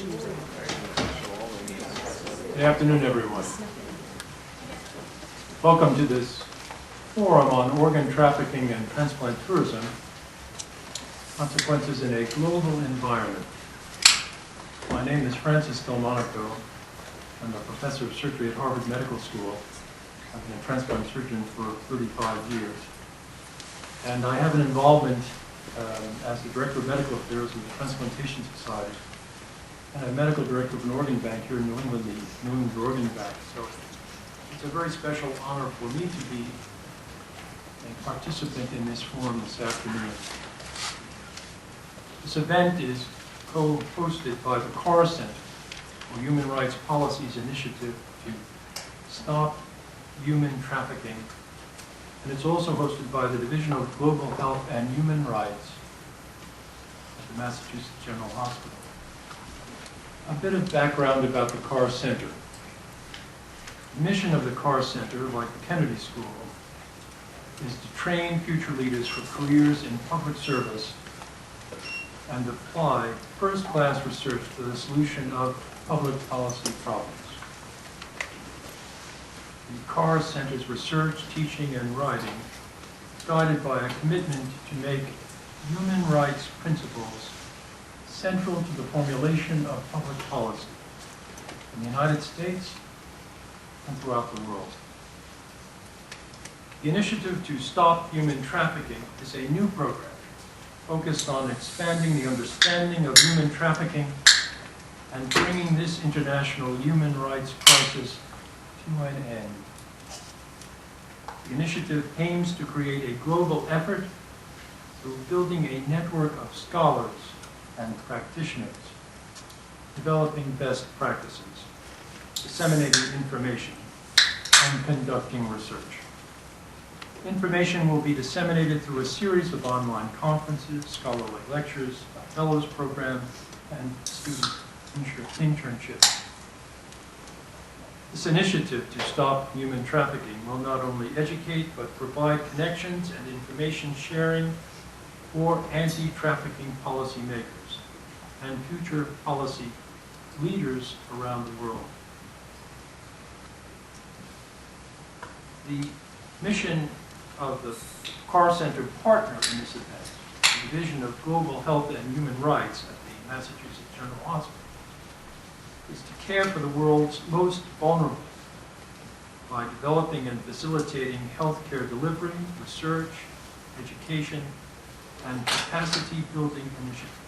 Good afternoon, everyone. Welcome to this forum on organ trafficking and transplant tourism, consequences in a global environment. My name is Francis Delmonico. I'm a professor of surgery at Harvard Medical School. I've been a transplant surgeon for 35 years. And I have an involvement as the Director of Medical Affairs of the Transplantation Society. And I'm medical director of an organ bank here in New England, the New England Organ Bank. So it's a very special honor for me to be a participant in this forum this afternoon. This event is co-hosted by the Carr-Ryan Center for Human Rights Policies Initiative to Stop Human Trafficking. And it's also hosted by the Division of Global Health and Human Rights at the Massachusetts General Hospital. A bit of background about the Carr Center. The mission of the Carr Center, like the Kennedy School, is to train future leaders for careers in public service and apply first-class research to the solution of public policy problems. The Carr Center's research, teaching, and writing is guided by a commitment to make human rights principles central to the formulation of public policy in the United States and throughout the world. The initiative to stop human trafficking is a new program focused on expanding the understanding of human trafficking and bringing this international human rights crisis to an end. The initiative aims to create a global effort through building a network of scholars and practitioners, developing best practices, disseminating information, and conducting research. Information will be disseminated through a series of online conferences, scholarly lectures, fellows program, and student internships. This initiative to stop human trafficking will not only educate, but provide connections and information sharing for anti-trafficking policymakers and future policy leaders around the world. The mission of the Carr Center partner in this event, the Division of Global Health and Human Rights at the Massachusetts General Hospital, is to care for the world's most vulnerable by developing and facilitating healthcare delivery, research, education, and capacity building initiatives.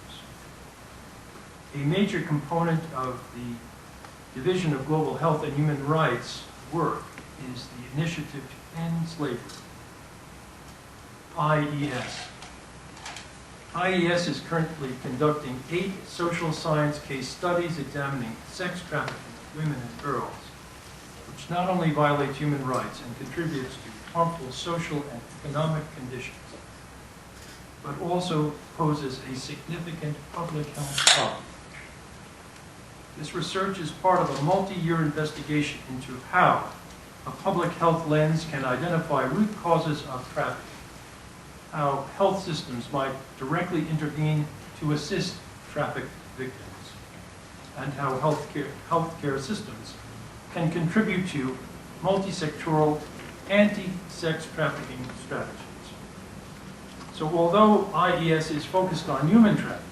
A major component of the Division of Global Health and Human Rights work is the Initiative to End Slavery, IES. IES is currently conducting 8 social science case studies examining sex trafficking of women and girls, which not only violates human rights and contributes to harmful social and economic conditions, but also poses a significant public health problem. This research is part of a multi-year investigation into how a public health lens can identify root causes of trafficking, how health systems might directly intervene to assist trafficked victims, and how healthcare systems can contribute to multi-sectoral anti-sex trafficking strategies. So although IES is focused on human trafficking,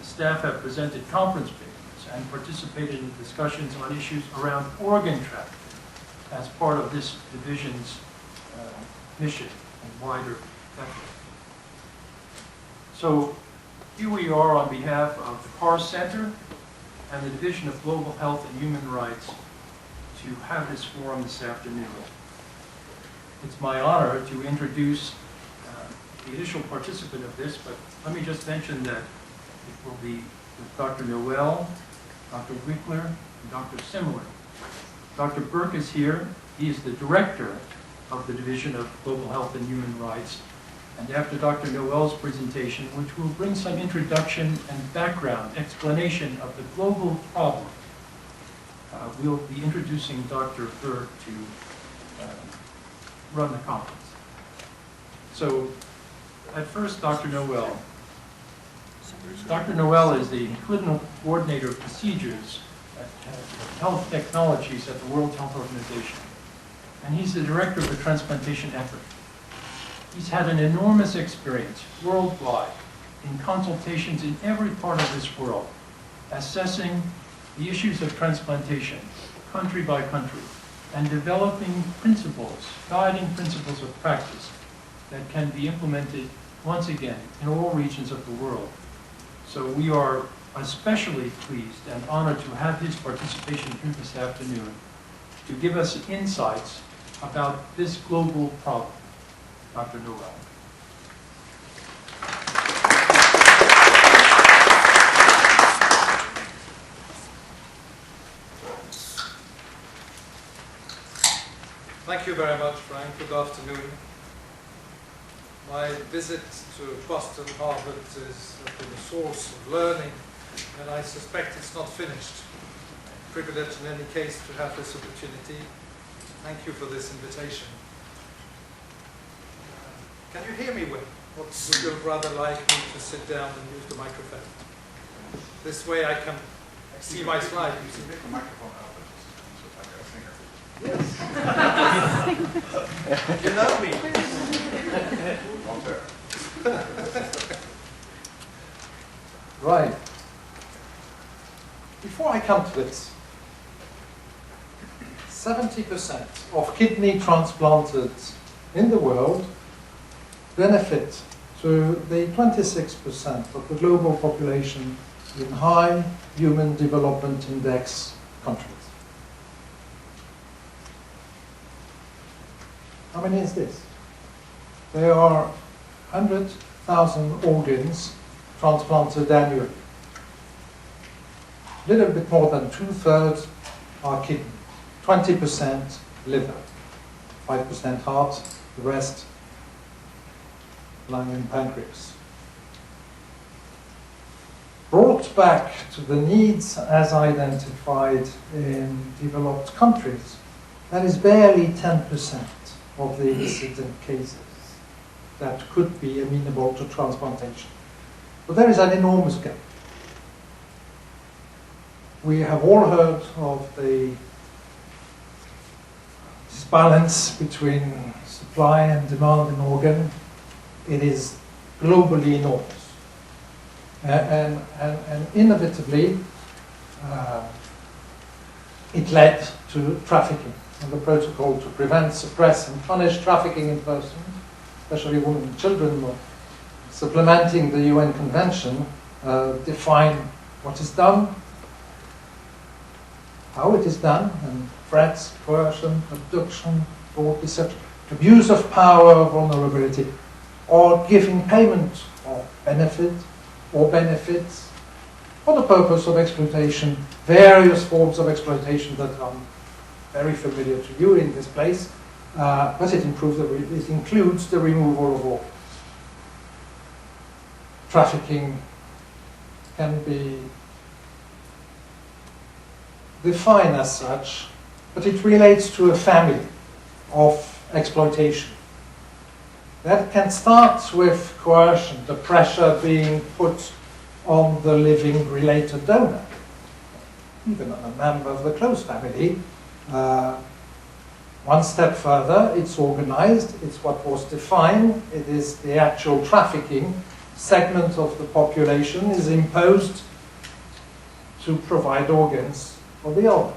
the staff have presented conference papers and participated in discussions on issues around organ trafficking as part of this division's mission and wider effort. So here we are on behalf of the Carr Center and the Division of Global Health and Human Rights to have this forum this afternoon. It's my honor to introduce the initial participant of this, but let me just mention that it will be with Dr. Noel, Dr. Wikler, and Dr. Simmerling. Dr. Burke is here. He is the director of the Division of Global Health and Human Rights. And after Dr. Noel's presentation, which will bring some introduction and background explanation of the global problem, we'll be introducing Dr. Burke to run the conference. So, at first, Dr. Noel, Dr. Noel is the Clinical Coordinator of Procedures at Health Technologies at the World Health Organization. And he's the Director of the Transplantation Effort. He's had an enormous experience worldwide in consultations in every part of this world, assessing the issues of transplantation, country by country, and developing principles, guiding principles of practice that can be implemented once again in all regions of the world. So we are especially pleased and honored to have his participation here this afternoon to give us insights about this global problem. Dr. Noel. Thank you very much, Frank. Good afternoon. My visit to Boston Harvard has been a source of learning, and I suspect it's not finished. Privilege in any case to have this opportunity. Thank you for this invitation. Can you hear me well? Or would you rather like me to sit down and use the microphone? This way I can see my slide. You can pick the microphone up and just like a singer. Yes. You know me. Long term. Right. Before I come to this, 70% of kidney transplanted in the world benefit to the 26% of the global population in high human development index countries. How many is this? There are 100,000 organs transplanted annually. A little bit more than 2/3 are kidney, 20% liver, 5% heart, the rest lung and pancreas. Brought back to the needs as identified in developed countries, that is barely 10% of the incident cases that could be amenable to transplantation. But there is an enormous gap. We have all heard of the disbalance between supply and demand in organ. It is globally enormous. And inevitably, it led to trafficking and the protocol to prevent, suppress, and punish trafficking in persons, especially women and children, supplementing the UN Convention, define what is done, how it is done, and threats, coercion, abduction, fraud, deception, abuse of power, vulnerability, or giving payment or benefit or benefits for the purpose of exploitation, various forms of exploitation that are very familiar to you in this place, but it includes the removal of organs. Trafficking can be defined as such, but it relates to a family of exploitation. That can start with coercion, the pressure being put on the living related donor, even on a member of the close family. One step further, it's organized, it's what was defined, it is the actual trafficking segment of the population is imposed to provide organs for the other.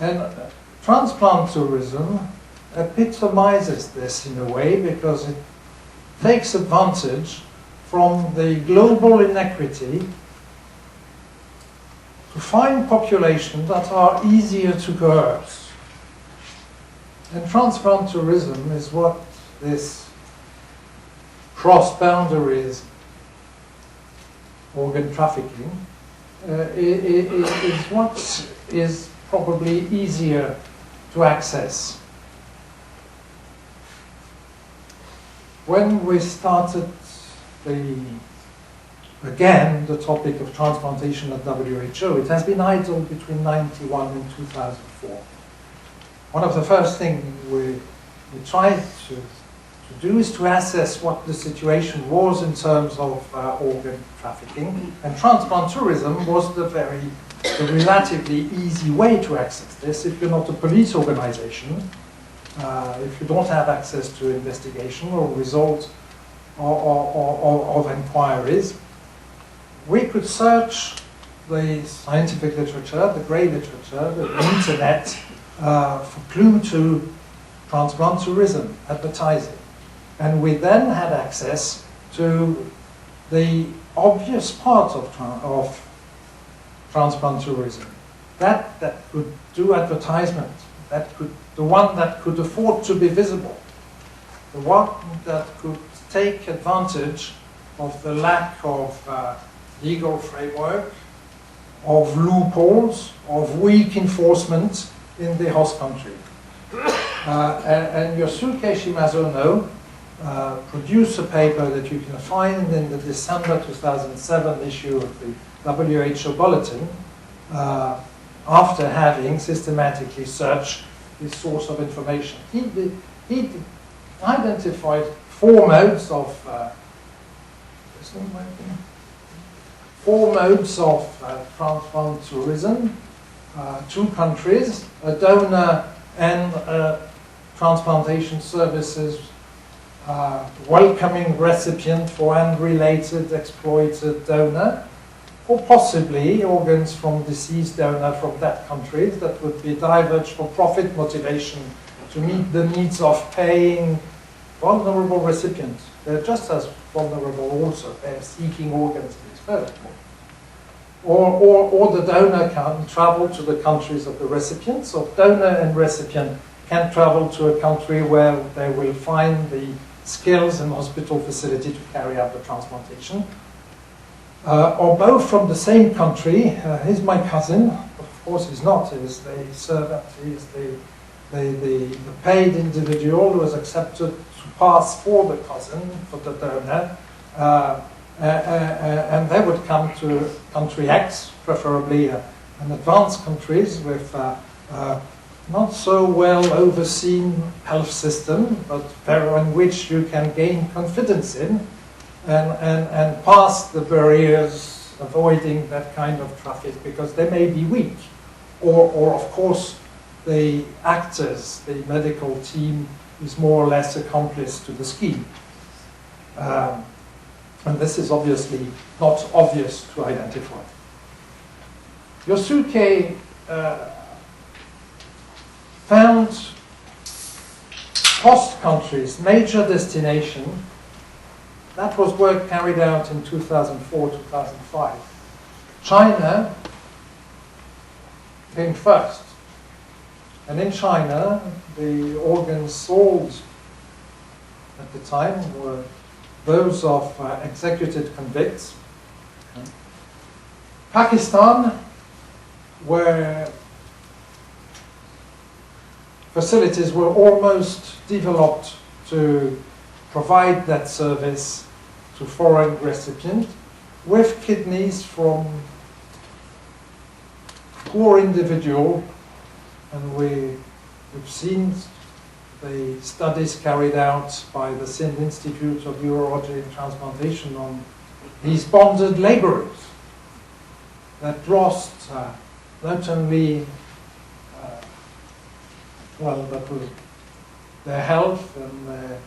And transplant tourism epitomizes this in a way because it takes advantage from the global inequity to find populations that are easier to coerce. And transplant tourism is what this cross-boundaries organ trafficking is what is probably easier to access. When we started again the topic of transplantation at WHO, it has been idle between 1991 and 2004. One of the first things we tried to to do is to assess what the situation was in terms of organ trafficking, and transplant tourism was the relatively easy way to access this if you're not a police organization, if you don't have access to investigation or result of inquiries. We could search the scientific literature, the grey literature, the internet, for clue to transplant tourism advertising. And we then had access to the obvious part of transplant tourism. That could do advertisement, the one that could afford to be visible, the one that could take advantage of the lack of legal framework, of loopholes, of weak enforcement in the host country. And Yosuke Shimazono produced a paper that you can find in the December 2007 issue of the WHO Bulletin, after having systematically searched this source of information. He identified four modes of transplant tourism, two countries, a donor and transplantation services welcoming recipient for unrelated exploited donor, or possibly organs from deceased donor from that country that would be diverged for profit motivation to meet the needs of paying vulnerable recipients. They're just as vulnerable also. They're seeking organs in this first place. Or the donor can travel to the countries of the recipients, or donor and recipient can travel to a country where they will find the skills and hospital facility to carry out the transplantation. Or both from the same country. He's my cousin. Of course he's not. He's the servant. He's the paid individual who is accepted to pass for the cousin, for the donor. And they would come to country X, preferably an advanced countries with not so well overseen health system, but in which you can gain confidence in and pass the barriers, avoiding that kind of traffic, because they may be weak. Or of course, the actors, the medical team is more or less accomplice to the scheme. And this is obviously not obvious to identify. Yosuke found host countries, major destination. That was work carried out in 2004, 2005. China came first. And in China, the organs sold at the time were those of executed convicts. Pakistan, where facilities were almost developed to provide that service to foreign recipients, with kidneys from poor individual, and we've seen the studies carried out by the Sindh Institute of Urology and Transplantation on these bonded laborers that lost not only their health and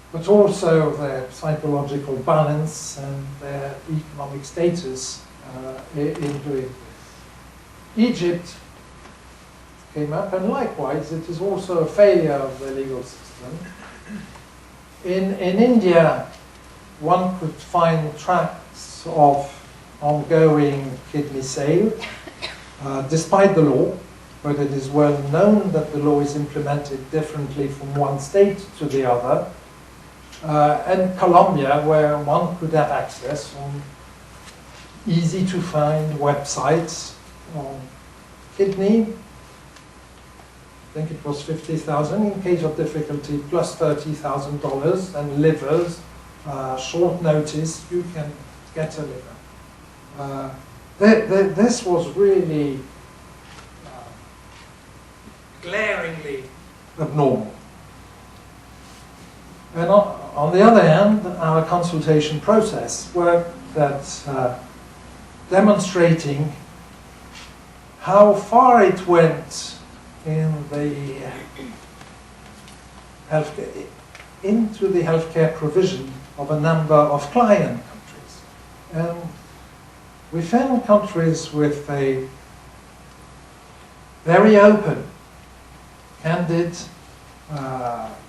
but also their psychological balance and their economic status in doing this. Egypt came up, and likewise it is also a failure of the legal system. In India, one could find tracts of ongoing kidney sale, despite the law, but it is well known that the law is implemented differently from one state to the other. And Colombia, where one could have access on easy to find websites on kidney. I think it was 50,000 in case of difficulty, plus $30,000, and livers, short notice, you can get a liver. This was really glaringly abnormal. And on the other hand, our consultation process worked at demonstrating how far it went in the into the healthcare provision of a number of client countries. And we found countries with a very open, candid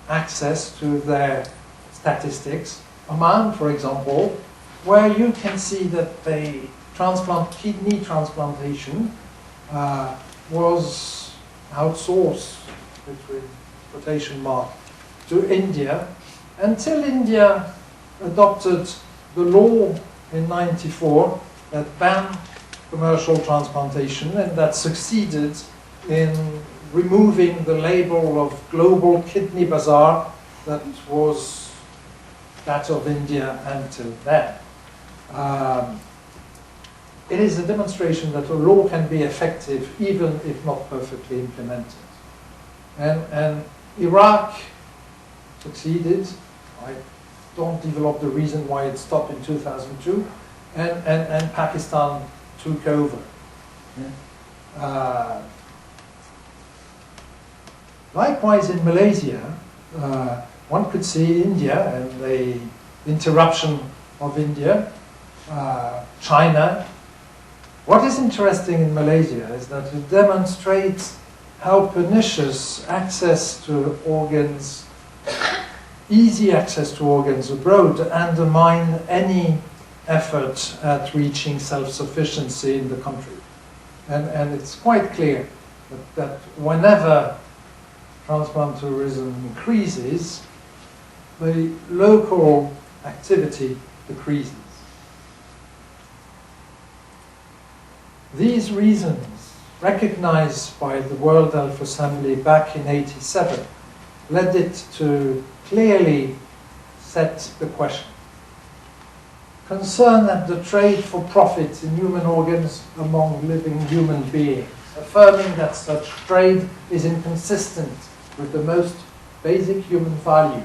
access to their statistics. Oman, for example, where you can see that the kidney transplantation was outsourced, between quotation marks, to India, until India adopted the law in '94 that banned commercial transplantation, and that succeeded in removing the label of global kidney bazaar that was that of India until then. It is a demonstration that a law can be effective even if not perfectly implemented. And Iraq succeeded. I don't develop the reason why it stopped in 2002. And Pakistan took over. Likewise in Malaysia, one could see India and the interruption of India, China. What is interesting in Malaysia is that it demonstrates how pernicious access to organs, easy access to organs abroad, undermine any effort at reaching self-sufficiency in the country. And it's quite clear that whenever transplant tourism increases, the local activity decreases. These reasons, recognized by the World Health Assembly back in '87, led it to clearly set the question. Concern at the trade for profit in human organs among living human beings, affirming that such trade is inconsistent with the most basic human values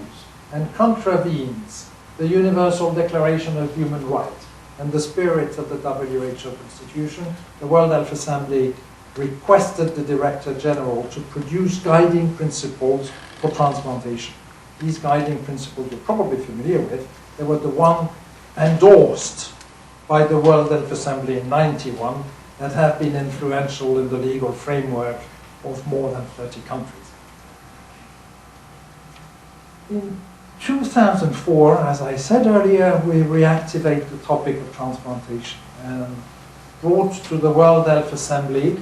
and contravenes the Universal Declaration of Human Rights and the spirit of the WHO Constitution. The World Health Assembly requested the Director General to produce guiding principles for transplantation. These guiding principles you're probably familiar with. They were the one endorsed by the World Health Assembly in '91 that have been influential in the legal framework of more than 30 countries. In 2004, as I said earlier, we reactivate the topic of transplantation and brought to the World Health Assembly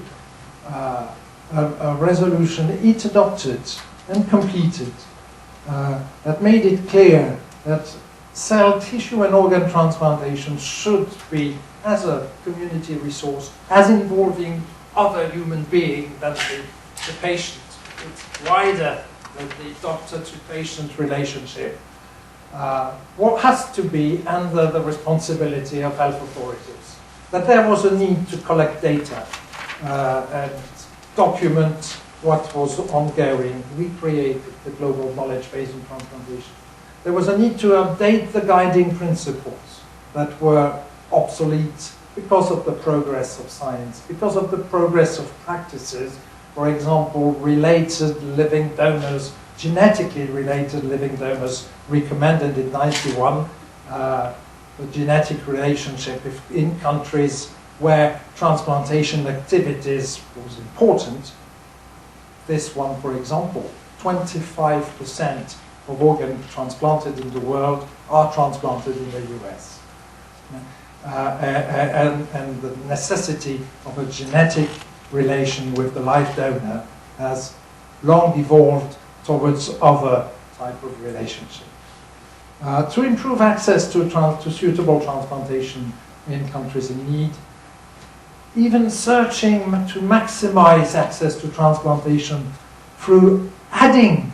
a resolution it adopted and completed that made it clear that cell tissue and organ transplantation should be, as a community resource, as involving other human beings than the patient. It's wider than the doctor-to-patient relationship. What has to be under the responsibility of health authorities. That there was a need to collect data and document what was ongoing. We created the global knowledge base in transplantation. There was a need to update the guiding principles that were obsolete because of the progress of science, because of the progress of practices. For example, related living donors, genetically related living donors recommended in '91, the genetic relationship in countries where transplantation activities was important. This one, for example, 25% of organs transplanted in the world are transplanted in the US. And the necessity of a genetic relation with the live donor has long evolved towards other type of relationship. To improve access to suitable transplantation in countries in need, even searching to maximize access to transplantation through adding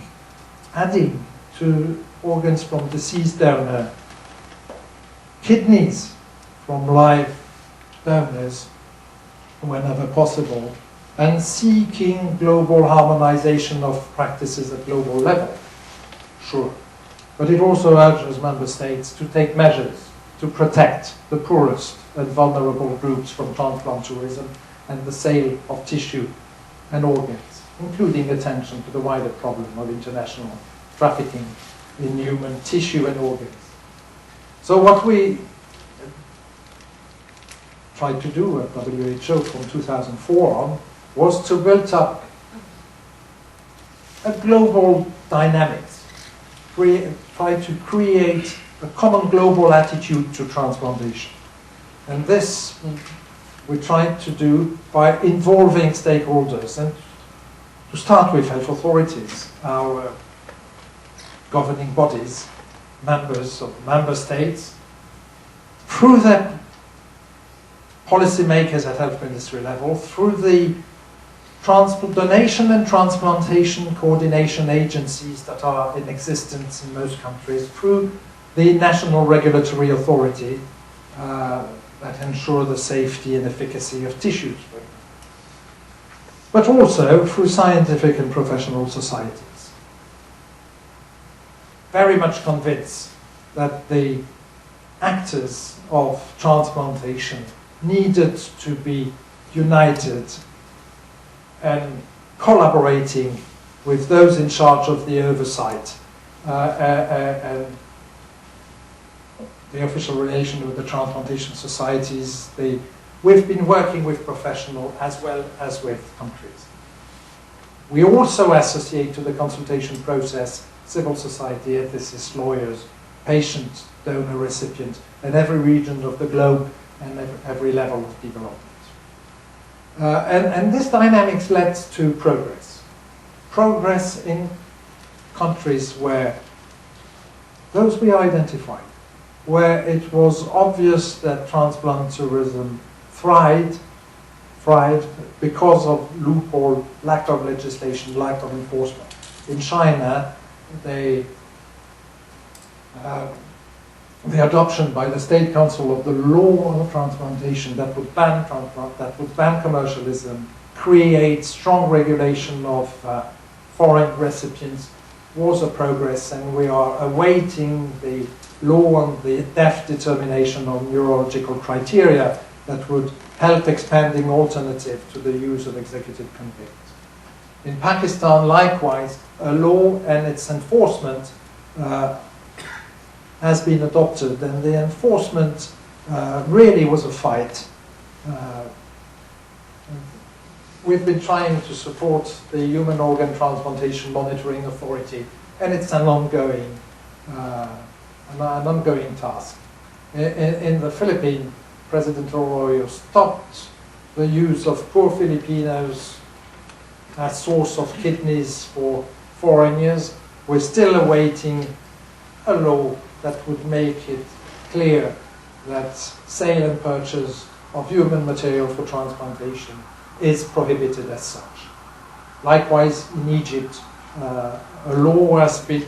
to organs from deceased donor, kidneys from live donors whenever possible, and seeking global harmonization of practices at global level. Sure. but it also urges member states to take measures to protect the poorest and vulnerable groups from transplant tourism and the sale of tissue and organs, including attention to the wider problem of international trafficking in human tissue and organs. So what we tried to do at WHO from 2004 on was to build up a global dynamics, try to create a common global attitude to transplantation. And this we tried to do by involving stakeholders, and to start with health authorities, our governing bodies, members of member states, through the policymakers at health ministry level, through the donation and transplantation coordination agencies that are in existence in most countries, through the national regulatory authority that ensure the safety and efficacy of tissues, but also through scientific and professional societies. Very much convinced that the actors of transplantation needed to be united and collaborating with those in charge of the oversight and the official relation with the transplantation societies. We've been working with professionals as well as with countries. We also associate to the consultation process civil society, ethicists, lawyers, patients, donor, recipient, in every region of the globe and every level of development. And this dynamics led to progress. Progress in countries where those we identified, where it was obvious that transplant tourism thrived because of loophole, lack of legislation, lack of enforcement. In China, the adoption by the State Council of the law of transplantation that would ban transplant, that would ban commercialism, create strong regulation of foreign recipients, was a progress, and we are awaiting the law on the death determination on neurological criteria that would help expanding alternative to the use of executive convict. In Pakistan, likewise, a law and its enforcement has been adopted, and the enforcement really was a fight. We've been trying to support the Human Organ Transplantation Monitoring Authority, and it's an ongoing task. In the Philippines, President Arroyo stopped the use of poor Filipinos as source of kidneys for foreigners. We're still awaiting a law that would make it clear that sale and purchase of human material for transplantation is prohibited as such. Likewise, in Egypt, a law has been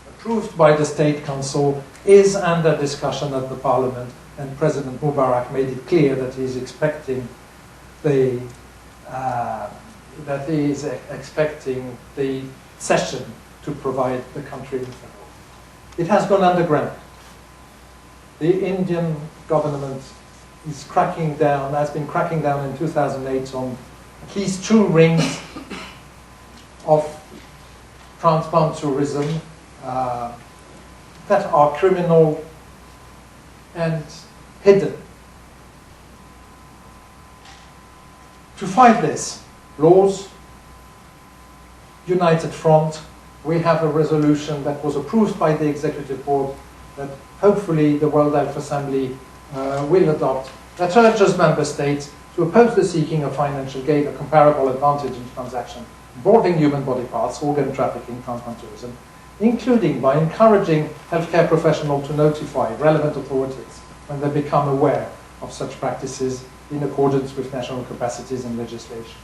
approved by the State Council, is under discussion at the Parliament, and President Mubarak made it clear that he is expecting the session to provide the country with a law. It has gone underground. The Indian government is cracking down, has been cracking down in 2008 on at least 2 rings of transplant tourism that are criminal and hidden. To fight this, laws, united front, we have a resolution that was approved by the Executive Board that hopefully the World Health Assembly will adopt, that urges member states to oppose the seeking of financial gain or comparable advantage in transaction involving human body parts, organ trafficking, transplant tourism, including by encouraging healthcare professionals to notify relevant authorities when they become aware of such practices in accordance with national capacities and legislation.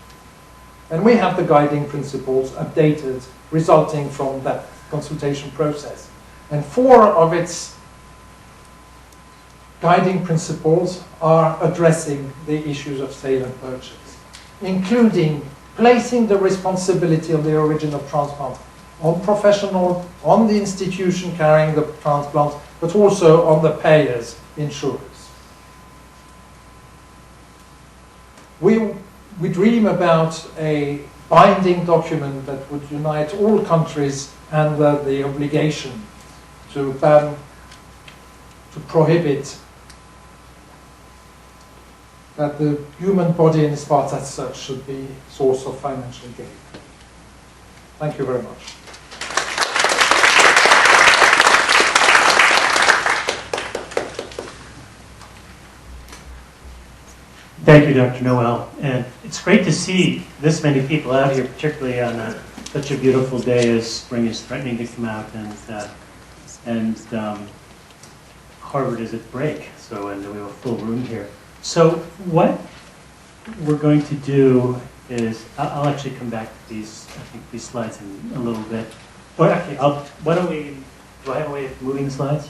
And we have the guiding principles updated resulting from that consultation process. And 4 of its guiding principles are addressing the issues of sale and purchase, including placing the responsibility of the origin of transplant on professional, on the institution carrying the transplant, but also on the payers, insurers. We dream about a binding document that would unite all countries under the obligation to ban, to prohibit that the human body and its parts as such should be source of financial gain. Thank you very much. Thank you, Dr. Noel. And it's great to see this many people out here, particularly on such a beautiful day as spring is threatening to come out, and Harvard is at break, so and we have a full room here. So what we're going to do is, I'll actually come back to these, I think these slides in a little bit. Or actually, why don't we, do I have a way of moving the slides?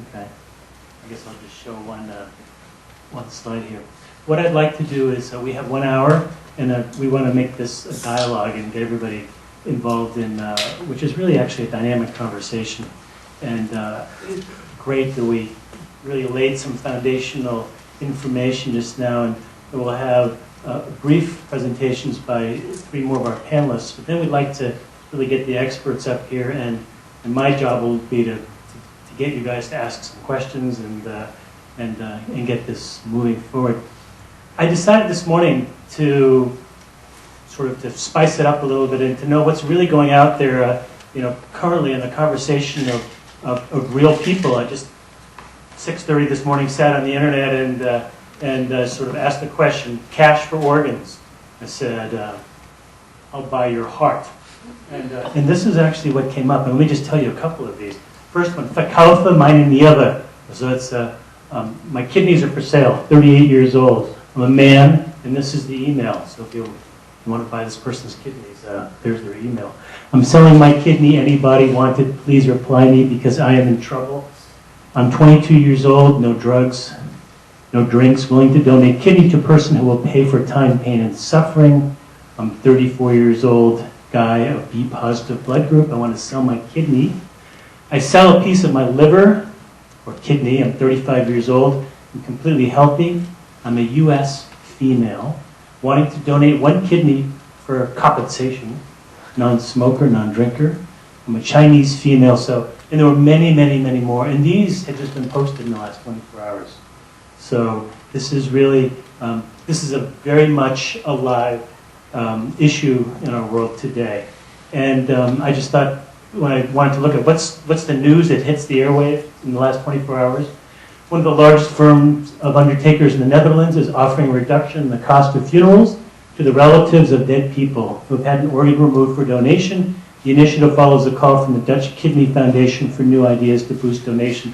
Okay. I guess I'll just show one slide here. What I'd like to do is, we have 1 hour, and we want to make this a dialogue and get everybody involved in, which is really actually a dynamic conversation. And it's great that we really laid some foundational information just now, and we'll have brief presentations by 3 more of our panelists. But then we'd like to really get the experts up here, and my job will be to get you guys to ask some questions and get this moving forward. I decided this morning to sort of to spice it up a little bit and to know what's really going out there, currently in the conversation of real people. I just 6:30 this morning sat on the internet and sort of asked the question, cash for organs. I said, I'll buy your heart. And this is actually what came up. And let me just tell you a couple of these. First one, verkaufe meine Niere. So it's, my kidneys are for sale, 38 years old. I'm a man, and this is the email. So if you want to buy this person's kidneys, there's their email. I'm selling my kidney. Anybody wanted, please reply me because I am in trouble. I'm 22 years old, no drugs, no drinks, willing to donate kidney to a person who will pay for time, pain, and suffering. I'm 34 years old, guy of B positive blood group. I want to sell my kidney. I sell a piece of my liver or kidney. I'm 35 years old. I'm completely healthy. I'm a U.S. female wanting to donate 1 kidney for compensation, non-smoker, non-drinker. I'm a Chinese female, and there were many, many, many more, and these had just been posted in the last 24 hours. So this is really, this is a very much alive issue in our world today. And I just thought, when I wanted to look at what's the news that hits the airwave in the last 24 hours, one of the largest firms of undertakers in the Netherlands is offering a reduction in the cost of funerals to the relatives of dead people who have had an organ removed for donation. The initiative follows a call from the Dutch Kidney Foundation for new ideas to boost donation.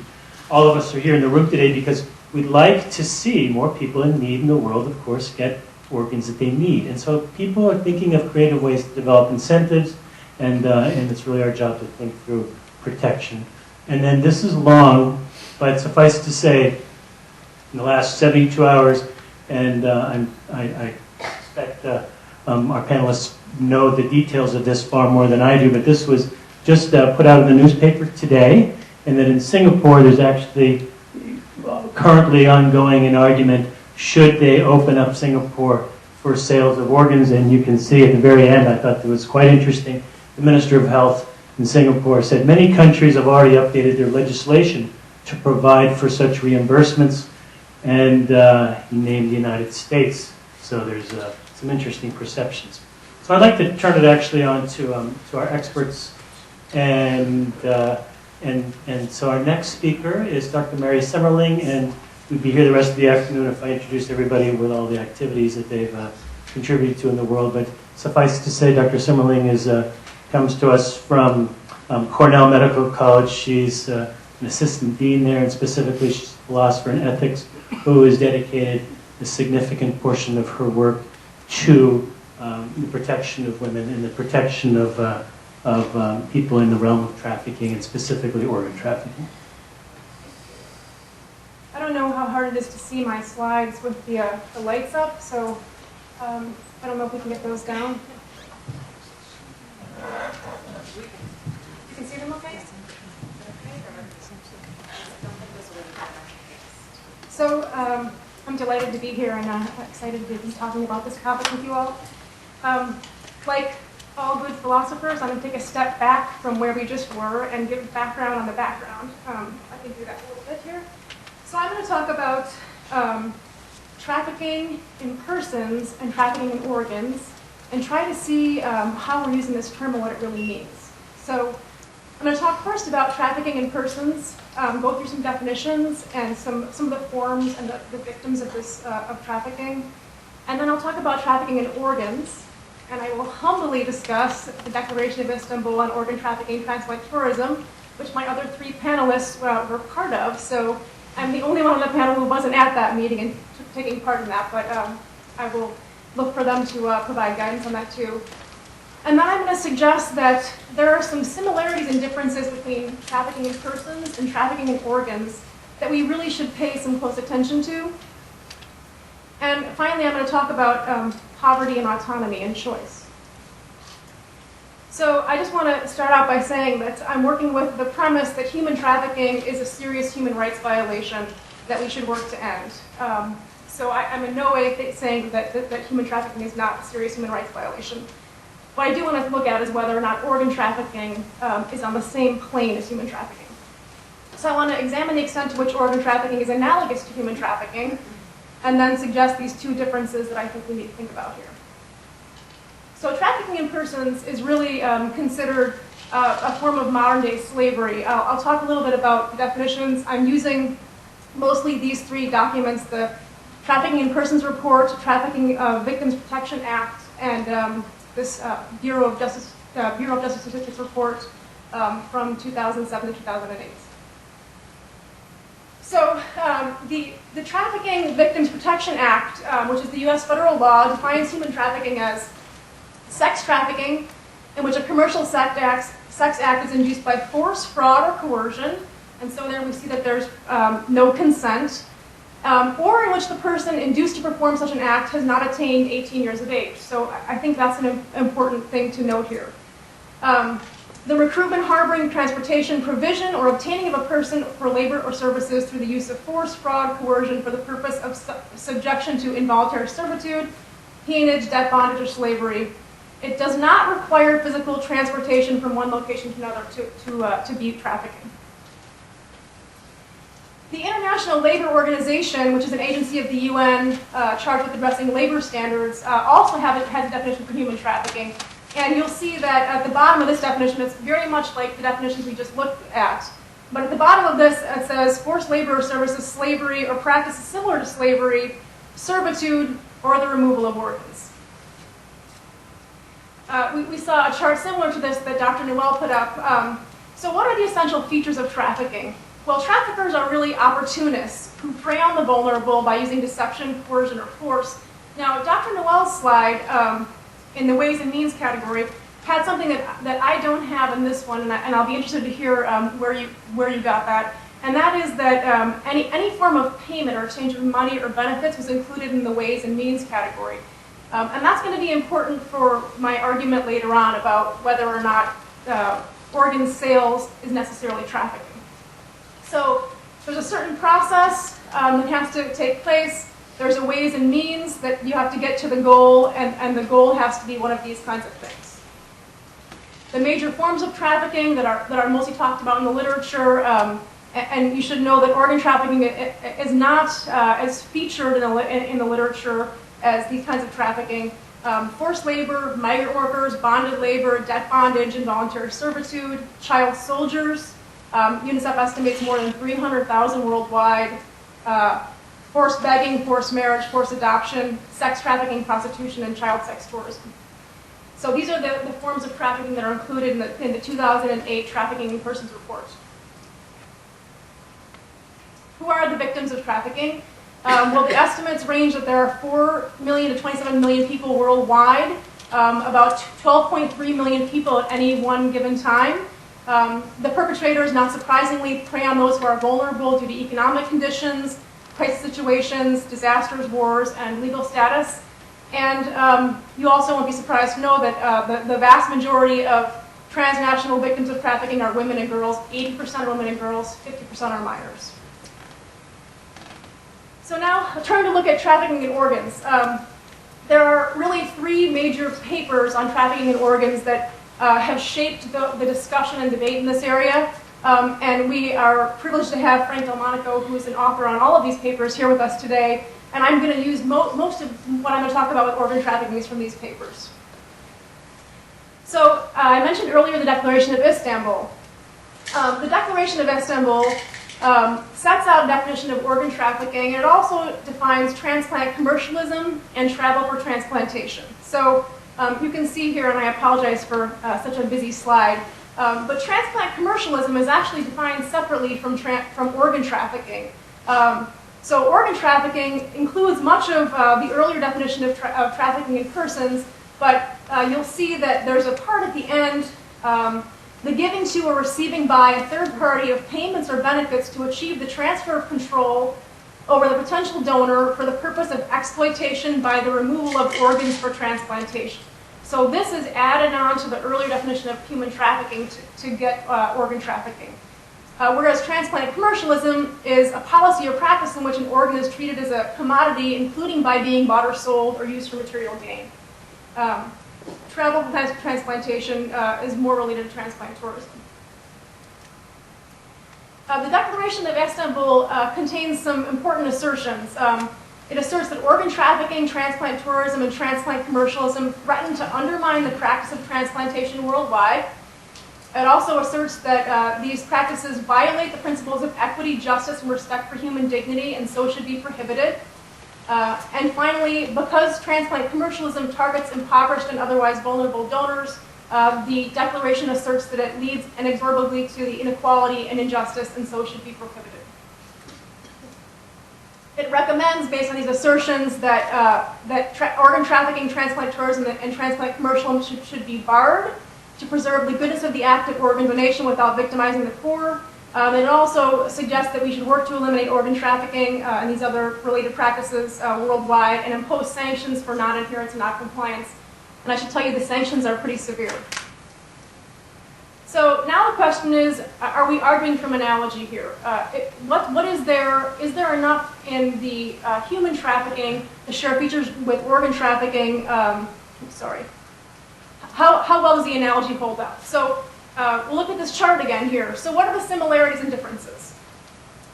All of us are here in the room today because we'd like to see more people in need in the world, of course, get organs that they need. And so people are thinking of creative ways to develop incentives, and it's really our job to think through protection. And then this is long, but suffice to say, in the last 72 hours, and I expect our panelists know the details of this far more than I do, but this was just put out in the newspaper today, and that in Singapore there's actually currently ongoing an argument, should they open up Singapore for sales of organs, and you can see at the very end, I thought that was quite interesting, the Minister of Health in Singapore said many countries have already updated their legislation to provide for such reimbursements, and he named the United States. So there's some interesting perceptions. So I'd like to turn it actually on to our experts, and so our next speaker is Dr. Mary Simmerling, and we'd be here the rest of the afternoon if I introduced everybody with all the activities that they've contributed to in the world. But suffice to say, Dr. Simmerling comes to us from Cornell Medical College. She's an assistant dean there, and specifically she's a philosopher in ethics who has dedicated a significant portion of her work to the protection of women and the protection of people in the realm of trafficking, and specifically organ trafficking. I don't know how hard it is to see my slides with the lights up, so I don't know if we can get those down. You can see them okay? So I'm delighted to be here and excited to be talking about this topic with you all. Like all good philosophers, I'm going to take a step back from where we just were and give background on the background. I can do that a little bit here. So I'm going to talk about trafficking in persons and trafficking in organs, and try to see how we're using this term and what it really means. So I'm going to talk first about trafficking in persons, go through some definitions and some of the forms and the victims of this of trafficking, and then I'll talk about trafficking in organs, and I will humbly discuss the Declaration of Istanbul on organ trafficking, transplant tourism, which my other three panelists were part of. So I'm the only one on the panel who wasn't at that meeting and taking part in that, but I will look for them to provide guidance on that too. And then I'm going to suggest that there are some similarities and differences between trafficking in persons and trafficking in organs that we really should pay some close attention to. And finally, I'm going to talk about poverty and autonomy and choice. So I just want to start out by saying that I'm working with the premise that human trafficking is a serious human rights violation that we should work to end. So I'm in no way saying that human trafficking is not a serious human rights violation. What I do want to look at is whether or not organ trafficking is on the same plane as human trafficking. So I want to examine the extent to which organ trafficking is analogous to human trafficking, and then suggest these two differences that I think we need to think about here. So trafficking in persons is really considered a form of modern-day slavery. I'll talk a little bit about definitions. I'm using mostly these three documents: the Trafficking in Persons Report, Trafficking Victims Protection Act, and this Bureau of Justice Statistics report from 2007 to 2008. So the Trafficking Victims Protection Act, which is the U.S. federal law, defines human trafficking as sex trafficking in which a commercial sex act is induced by force, fraud, or coercion. And so there we see that there's no consent, or in which the person induced to perform such an act has not attained 18 years of age. So I think that's an important thing to note here. The recruitment, harboring, transportation, provision, or obtaining of a person for labor or services through the use of force, fraud, coercion for the purpose of subjection to involuntary servitude, peonage, debt, bondage, or slavery. It does not require physical transportation from one location to another to be trafficking. The International Labor Organization, which is an agency of the UN charged with addressing labor standards, also has a definition for human trafficking. And you'll see that at the bottom of this definition, it's very much like the definitions we just looked at. But at the bottom of this, it says forced labor or services, slavery, or practices similar to slavery, servitude, or the removal of organs. We saw a chart similar to this that Dr. Noel put up. So what are the essential features of trafficking? Well, traffickers are really opportunists who prey on the vulnerable by using deception, coercion, or force. Now, Dr. Noel's slide, in the ways and means category, had something that I don't have in this one, and I'll be interested to hear where you got that. And that is that any form of payment or exchange of money or benefits was included in the ways and means category. And that's going to be important for my argument later on about whether or not organ sales is necessarily trafficking. So there's a certain process that has to take place. There's a ways and means that you have to get to the goal, and the goal has to be one of these kinds of things. The major forms of trafficking that are mostly talked about in the literature, and you should know that organ trafficking is not as featured in the literature as these kinds of trafficking. Forced labor, migrant workers, bonded labor, debt bondage, involuntary servitude, child soldiers. UNICEF estimates more than 300,000 worldwide. Forced begging, forced marriage, forced adoption, sex trafficking, prostitution, and child sex tourism. So these are the forms of trafficking that are included in the 2008 Trafficking in Persons Report. Who are the victims of trafficking? Well, the estimates range that there are 4 million to 27 million people worldwide, about 12.3 million people at any one given time. The perpetrators, not surprisingly, prey on those who are vulnerable due to economic conditions, crisis situations, disasters, wars, and legal status. And you also won't be surprised to know that the vast majority of transnational victims of trafficking are women and girls. 80% are women and girls, 50% are minors. So now, turning to look at trafficking in organs. There are really three major papers on trafficking in organs that have shaped the discussion and debate in this area. And we are privileged to have Frank Delmonico, who is an author on all of these papers, here with us today. And I'm going to use most of what I'm going to talk about with organ trafficking is from these papers. So I mentioned earlier the Declaration of Istanbul. The Declaration of Istanbul sets out a definition of organ trafficking, and it also defines transplant commercialism and travel for transplantation. So you can see here, and I apologize for such a busy slide, but transplant commercialism is actually defined separately from organ trafficking. So organ trafficking includes much of the earlier definition of trafficking in persons, but you'll see that there's a part at the end, the giving to or receiving by a third party of payments or benefits to achieve the transfer of control over the potential donor for the purpose of exploitation by the removal of organs for transplantation. So this is added on to the earlier definition of human trafficking to get organ trafficking. Whereas transplant commercialism is a policy or practice in which an organ is treated as a commodity, including by being bought or sold or used for material gain. Travel for transplantation is more related to transplant tourism. The Declaration of Istanbul contains some important assertions. It asserts that organ trafficking, transplant tourism, and transplant commercialism threaten to undermine the practice of transplantation worldwide. It also asserts that these practices violate the principles of equity, justice, and respect for human dignity, and so should be prohibited. And finally, because transplant commercialism targets impoverished and otherwise vulnerable donors, the Declaration asserts that it leads inexorably to the inequality and injustice, and so should be prohibited. It recommends, based on these assertions, that organ trafficking, transplant tourism, and transplant commercialism should be barred to preserve the goodness of the act of organ donation without victimizing the poor. And it also suggests that we should work to eliminate organ trafficking and these other related practices worldwide and impose sanctions for non-adherence and non-compliance. And I should tell you the sanctions are pretty severe. So now the question is, are we arguing from analogy here? What is there enough in the human trafficking to share features with organ trafficking? How well does the analogy hold up? So we'll look at this chart again here. So what are the similarities and differences?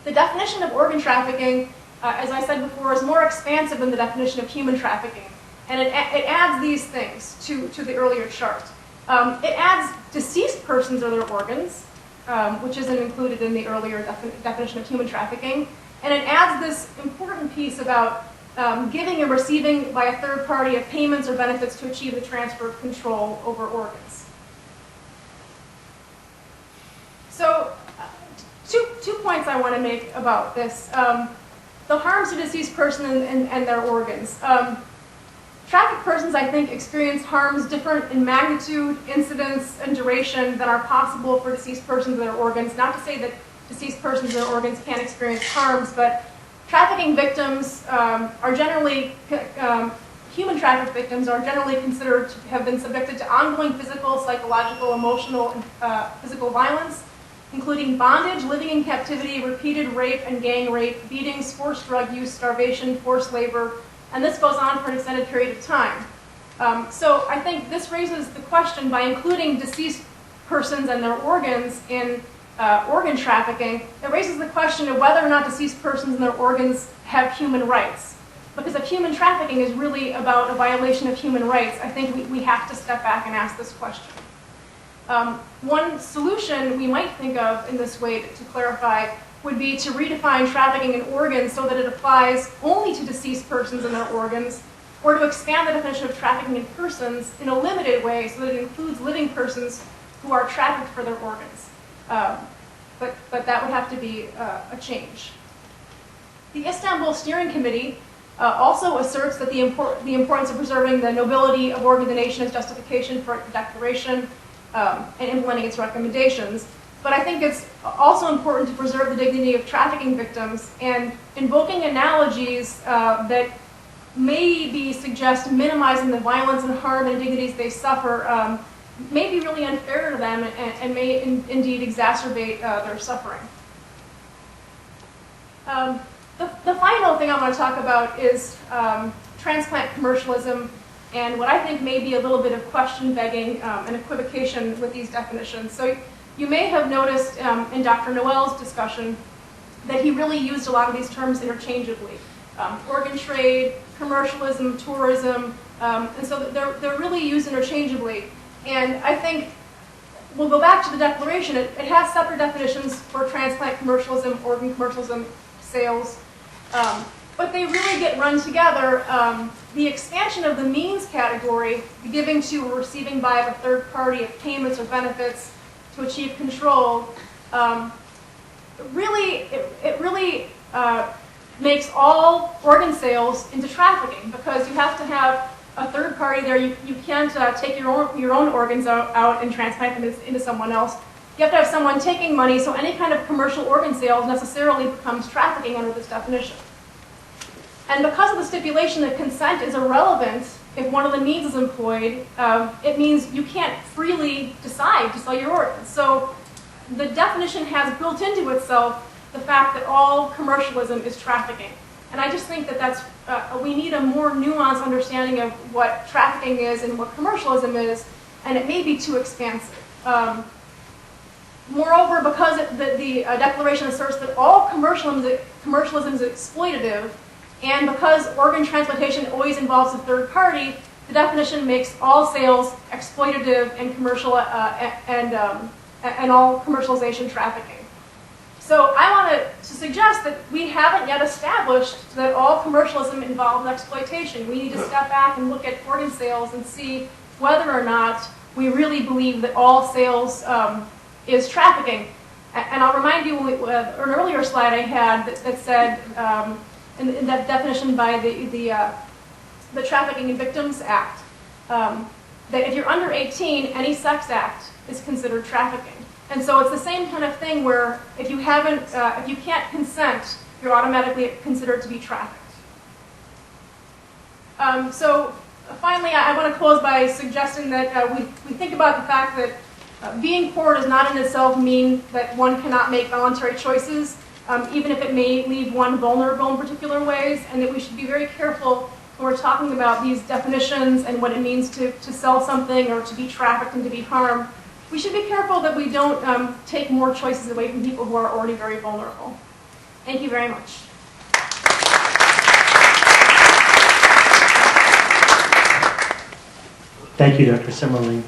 The definition of organ trafficking, as I said before, is more expansive than the definition of human trafficking. And it adds these things to the earlier chart. It adds deceased persons or their organs, which isn't included in the earlier definition of human trafficking. And it adds this important piece about giving and receiving by a third party of payments or benefits to achieve the transfer of control over organs. So two points I want to make about this. The harms to deceased person and their organs. Trafficked persons, I think, experience harms different in magnitude, incidence, and duration than are possible for deceased persons and their organs. Not to say that deceased persons and their organs can't experience harms, but trafficking victims are generally, human trafficked victims are generally considered to have been subjected to ongoing physical, psychological, emotional, and physical violence, including bondage, living in captivity, repeated rape and gang rape, beatings, forced drug use, starvation, forced labor, and this goes on for an extended period of time. So I think this raises the question, by including deceased persons and their organs in organ trafficking, it raises the question of whether or not deceased persons and their organs have human rights. Because if human trafficking is really about a violation of human rights, I think we have to step back and ask this question. One solution we might think of in this way to clarify would be to redefine trafficking in organs so that it applies only to deceased persons and their organs, or to expand the definition of trafficking in persons in a limited way so that it includes living persons who are trafficked for their organs. But that would have to be a change. The Istanbul Steering Committee also asserts that the importance of preserving the nobility of organ donation as justification for the declaration and implementing its recommendations. But I think it's also important to preserve the dignity of trafficking victims, and invoking analogies that maybe suggest minimizing the violence and harm and indignities they suffer may be really unfair to them and may indeed exacerbate their suffering. The final thing I want to talk about is transplant commercialism and what I think may be a little bit of question begging and equivocation with these definitions. So you may have noticed in Dr. Noel's discussion that he really used a lot of these terms interchangeably. Organ trade, commercialism, tourism, and so they're really used interchangeably. And I think we'll go back to the Declaration. It has separate definitions for transplant commercialism, organ commercialism, sales, but they really get run together. The expansion of the means category, the giving to or receiving by a third party of payments or benefits to achieve control, it really makes all organ sales into trafficking, because you have to have a third party there. You can't take your own organs out and transplant them into someone else. You have to have someone taking money, so any kind of commercial organ sales necessarily becomes trafficking under this definition. And because of the stipulation that consent is irrelevant if one of the means is employed, it means you can't freely decide to sell your organs. So the definition has built into itself the fact that all commercialism is trafficking. And I just think that we need a more nuanced understanding of what trafficking is and what commercialism is, and it may be too expansive. Moreover, because the Declaration asserts that all commercialism is exploitative, and because organ transplantation always involves a third party, the definition makes all sales exploitative and commercial and all commercialization trafficking. So I want to suggest that we haven't yet established that all commercialism involves exploitation. We need to step back and look at organ sales and see whether or not we really believe that all sales is trafficking. And I'll remind you an earlier slide I had that said, in that definition by the Trafficking in Victims Act, that if you're under 18, any sex act is considered trafficking. And so it's the same kind of thing where if you can't consent, you're automatically considered to be trafficked. So finally, I want to close by suggesting that we think about the fact that being poor does not in itself mean that one cannot make voluntary choices, even if it may leave one vulnerable in particular ways, and that we should be very careful when we're talking about these definitions and what it means to sell something or to be trafficked and to be harmed. We should be careful that we don't take more choices away from people who are already very vulnerable. Thank you very much. Thank you, Dr. Simmerling.